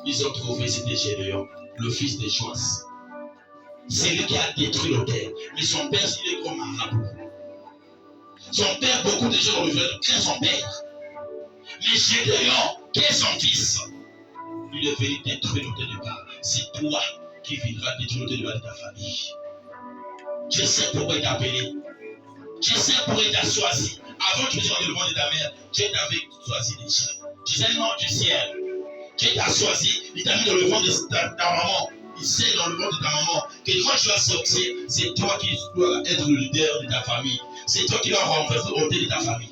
Ils ont trouvé, c'était Gédéon, le fils de Joas. C'est lui qui a détruit l'autel. Mais son père, il est comme marabout. Son père, beaucoup de gens ont craint son père. Mais Gédéon, qui est son fils, il est venu détruire l'autel de Baal. C'est toi qui viendras détruire l'autel de Baal de ta famille. Je sais pourquoi il t'a appelé. Je sais pourquoi il t'a choisi. Avant que tu sois dans le ventre de ta mère, Dieu t'avait choisi déjà. Tu sais le nom du ciel. Dieu t'a choisi, il t'a mis dans le ventre de ta maman. Il sait dans le ventre de ta maman que quand tu vas sortir, c'est toi qui dois être le leader de ta famille. C'est toi qui dois renverser l'autel de ta famille.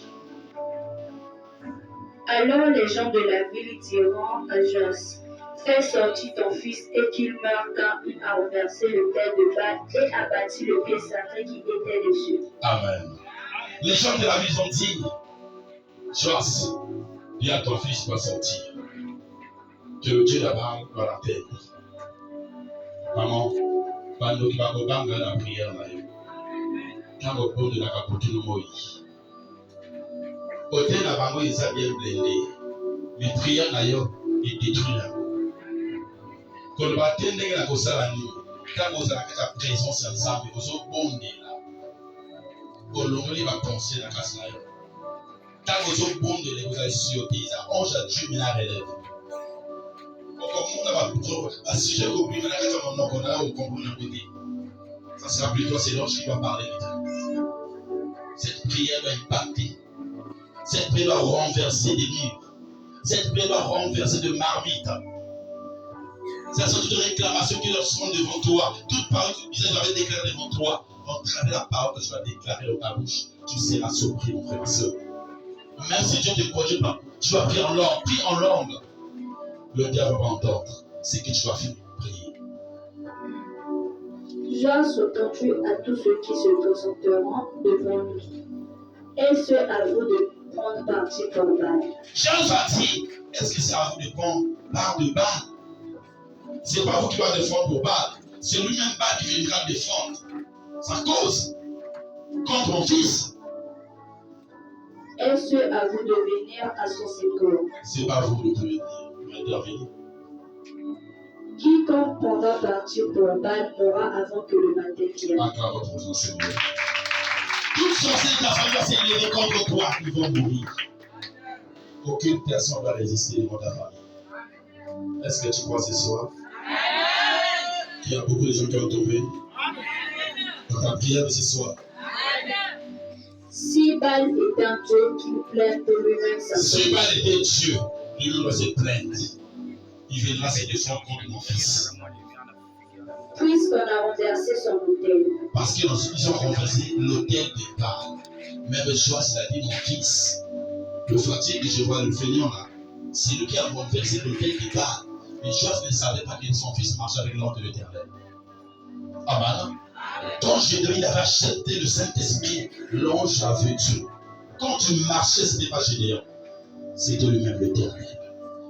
Alors les gens de la ville diront à Joas, fais sortir ton fils et qu'il meure quand il a renversé l'autel de Baal et a bâti le pied sacré qui était dessus. Amen. Les gens de la ville ont dit, Joas, dis à ton fils doit sortir. Que le Dieu là-bas doit l'atteindre. Maman, pendant qu'il va gagner la prière, quand on peut de la capoter le Moïse. Hôtel là-bas, ils sont bien blindés. Mais prière d'ailleurs, il détruit là. Quand on va atteindre la chose à nous, quand on a la présence ensemble, on va bonder là. On va penser la casse là. Quand on va bonder, vous allez sauter, ça ange à Dieu, mais la relève. À ce sujet, ça sera plutôt c'est l'ange qui va parler. Cette prière doit impacter. Cette prière doit renverser des murs. Cette prière doit renverser de marmites. C'est toutes les réclamations qui leur sont devant toi. Toute parole que tu disais, j'avais déclaré devant toi. En travers la parole que tu vas déclarer dans ta bouche, tu seras surpris, mon frère et soeur. Même si Dieu ne te conduit pas, tu vas prier en langue. Prie en langue. Le diable va entendre. C'est que tu vas finir prier. Joas entendit à tous ceux qui se présenteront devant lui. Et c'est à vous de prendre parti pour Baal. Joas a dit, est-ce que c'est à vous de prendre part de Baal? C'est pas vous qui va défendre pour Baal. C'est lui-même Baal qui viendra défendre sa cause contre mon fils. Et c'est à vous de venir à son secours. C'est pas vous de venir. Quiconque prendra parti pour Baal mourra avant que le matin vienne. Toute sorcière de ta famille va s'élever contre toi, ils vont mourir. Aucune personne ne va résister devant ta famille. Est-ce que tu crois ce soir qu'il y a beaucoup de gens qui ont tombé dans ta prière de ce soir? Si Baal est un Dieu qui plaît pour lui-même sa famille. Si Baal était Dieu, lui doit se plaindre. Il viendra se défendre contre mon fils. Puisqu'on a renversé son autel. Parce qu'ils ont renversé l'autel de Baal. Même Joas a dit, mon fils, le fatigue que je vois le feignant là, c'est lui qui a renversé l'autel de Baal. Mais Joas ne savait pas que son fils marchait avec l'ordre de l'Éternel. Amen. Quand Gédéon avait accepté le Saint-Esprit, l'ange avait Dieu. Quand tu marchais, ce n'était pas Gédéon, c'était lui-même l'Éternel.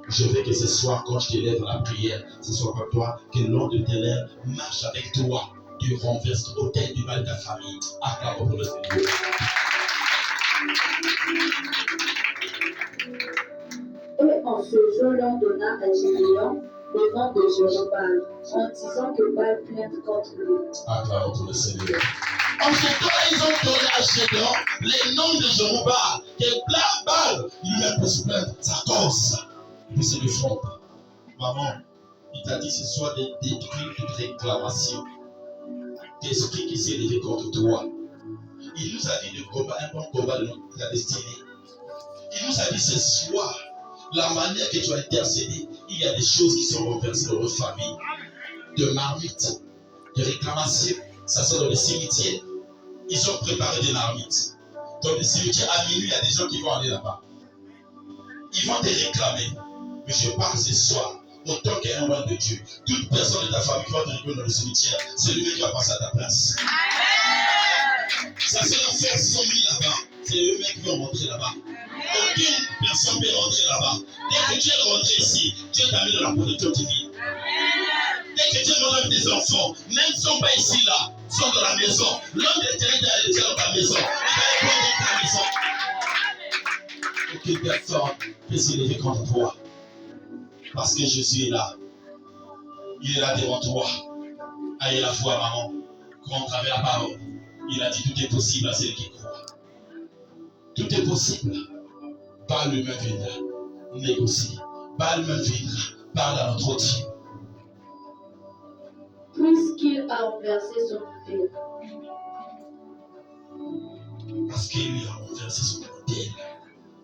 Je veux que ce soir, quand je t'élève à la prière, ce soit pour toi, que l'ange de l'Éternel marche avec toi. Tu renverses l'autel du mal de ta famille. Acclame pour le Seigneur. Et en ce jour, l'on donna à Gédéon le nom de Jéroboam, en disant que Baal plainte contre lui. Acclame pour le Seigneur. En ce temps-là, ils ont donné à Gédéon les noms de Jéroboam, que Baal lui-même peut se plaindre sa cause. Et puis c'est le front. Maman, il t'a dit ce soir de détruire toute réclamation d'esprit qui s'est élevé contre toi. Il nous a dit de combattre un bon combat de ta destinée. Il nous a dit ce soir, la manière que tu as intercédé, il y a des choses qui sont renversées dans votre famille. De marmites, de réclamations. Ça sort dans les cimetières. Ils ont préparé des marmites. Dans les cimetières, à minuit, il y a des gens qui vont aller là-bas. Ils vont te réclamer. Mais je parle ce soir, autant qu'il y a un roi de Dieu. Toute personne de ta famille qui va te réclamer dans le cimetière, c'est lui-même qui va passer à ta place. Ça sera faire 100 000 là-bas. C'est eux-mêmes qui vont rentrer là-bas. Aucune personne ne peut rentrer là-bas. Dès que tu es rentré ici, Dieu t'a mis dans la protection divine. Dès que tu es rentré avec tes enfants, même s'ils ne sont pas ici là, ils sont dans la maison. L'homme de l'Éternel t'a laissé dans ta maison. Il va répondre dans ta maison. Aucune personne peut s'élever contre toi. Parce que Jésus est là. Il est là devant toi. Ayez la foi, maman. Quand on travers la parole, il a dit tout est possible à ceux qui croient. Tout est possible. Par le même viendra. Négocie. Par le même viendra. Parle à notre Dieu. Puisqu'il a renversé son autel. Parce qu'il a renversé son autel.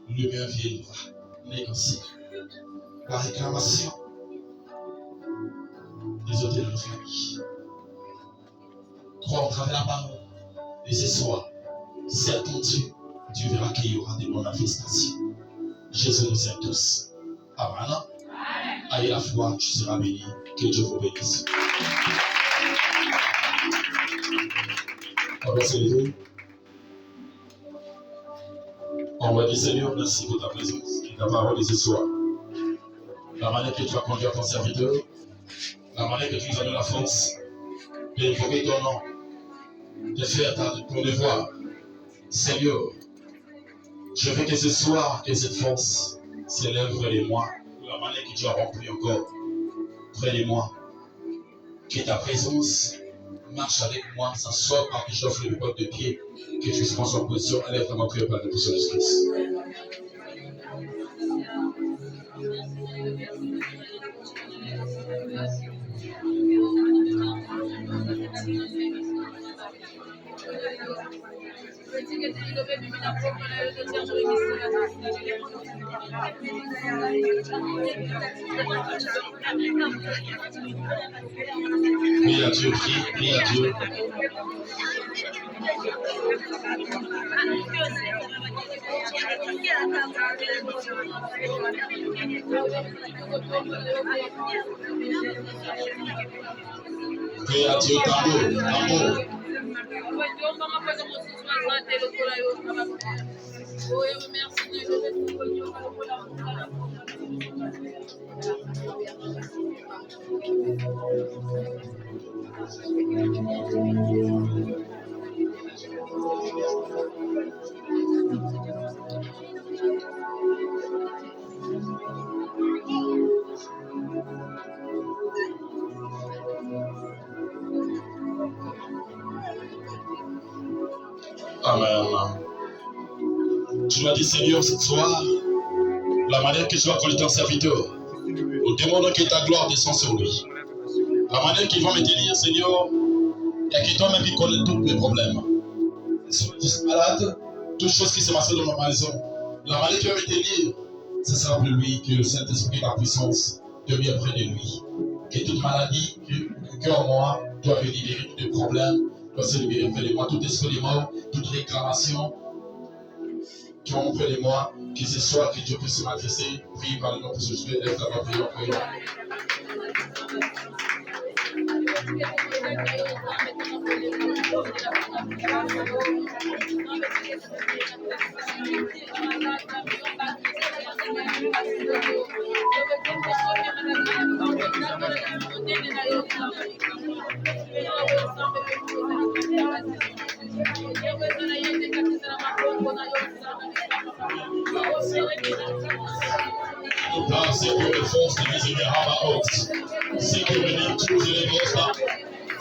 Le même viendra. Négocie. La réclamation des hôtels de famille. Crois au travers de la parole. Et ce soir, c'est ton Dieu. Tu verras qu'il y aura des manifestations. Jésus nous aime tous. Amen. Ayez la foi, tu seras béni. Que Dieu vous bénisse. On va se lever. On va dire Seigneur, merci pour ta présence et ta parole de ce soir. La manière que tu as conduit ton serviteur, la manière que tu nous as donné la force d'invoquer ton nom, de faire ton devoir. Seigneur, je veux que ce soir, que cette force s'élève près de moi, la manière que tu as rempli encore près de moi. Que ta présence marche avec moi, ça soit par que j'offre le pote de pied, que tu sois en position, élève ta main prière par le puissance de Christ. Prie à Dieu, prie à Dieu. Prie à Dieu, d'amour. Amen. Tu m'as dit, Seigneur, ce soir, la manière que tu as conduit ton serviteur, nous demandons que ta gloire descende sur lui. La manière qu'il va me tenir, Seigneur, et que toi-même qui connais tous mes problèmes. Je malade, toutes choses qui se passent dans ma maison. La manière qu'il va me tenir, ce sera pour lui que le Saint-Esprit, la puissance, devienne près de lui. Que toute maladie, que en moi, doit venir libérer tous les problèmes, doit se libérer près de moi, tout esprit de mort, toute réclamation, qui ont près de moi, que ce soit que Dieu puisse se manifester, prie par le nom de Jésus, lève ta main, prière. Nous pensons que les forces de misérable haute, c'est que nous tous les gosses,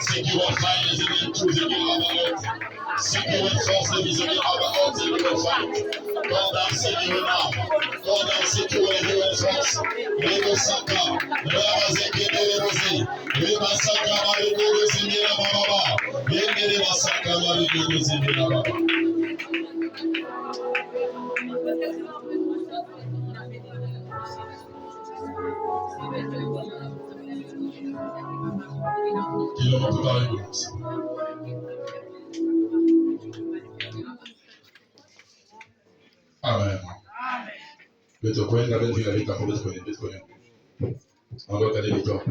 c'est qui vont faire les ennemis tous les haute, c'est que les forces de misérable haute, c'est qui vont faire. Condamner les renards, condamner tous les forces, les Mosaka, les Mazéké, les Rosés, les Masaka, les Rosés, les Mababa, les Masaka, les Rosés, les Mababa. Il en a préparé de nous. Amen. Mais tu connais la belle vie avec la mauvaise connaissance. On va regarder les temps.